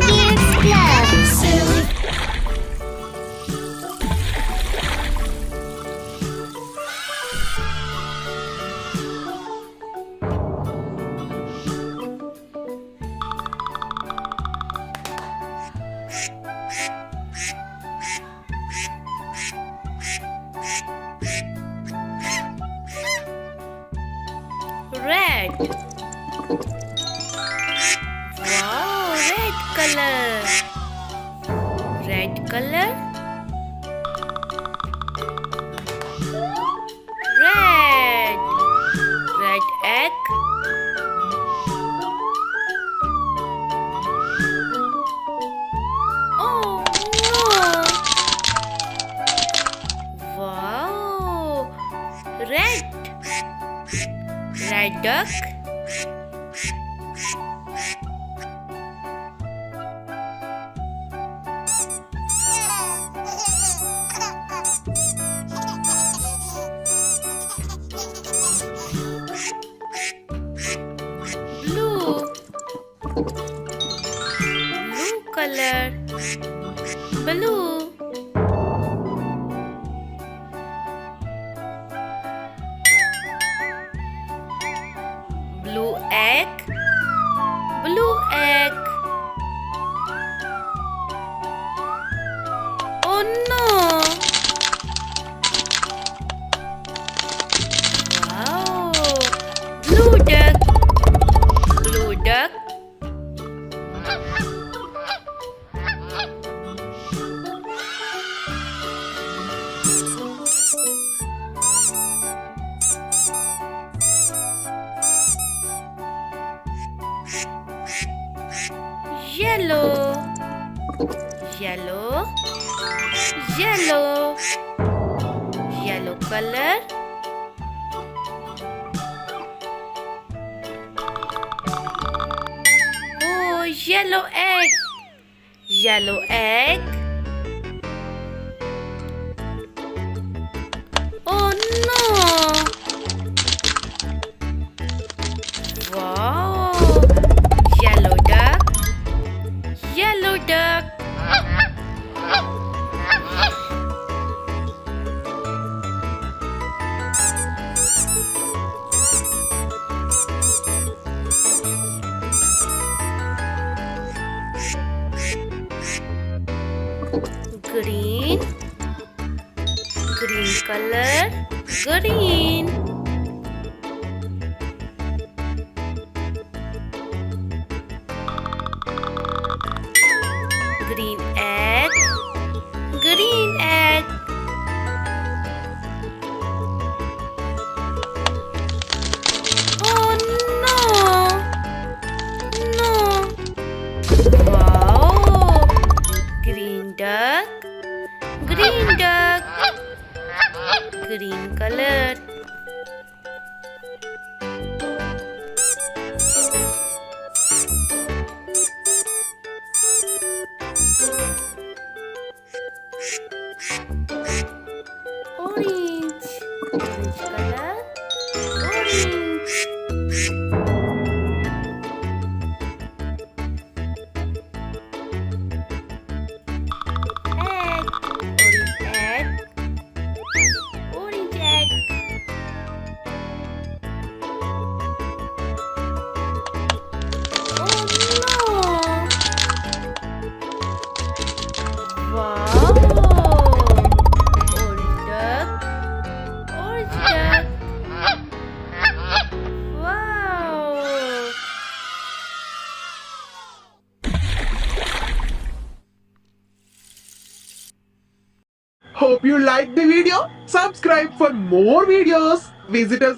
Kids Club. Silly. Red. Wow, red color. Red color. Red. Red egg. Oh no. Wow. Red. Red duck. Blue. Blue color. Blue. Blue egg. Blue egg. Oh no. Wow. Blue duck. Blue duck. Yellow. Yellow. Yellow. Yellow color. Oh, yellow egg. Yellow egg. Oh no. Wow. Yellow duck. Yellow duck. Green. Green color. Green. Green egg. Green egg. Oh no. No. Wow. Green duck. Green duck. Green color. Orange. Orange color. Orange. Egg. Orange egg. Orange egg. Oh no. Wow. Orange duck. Orange duck. Wow. Hope you liked the video. Subscribe for more videos. Visit us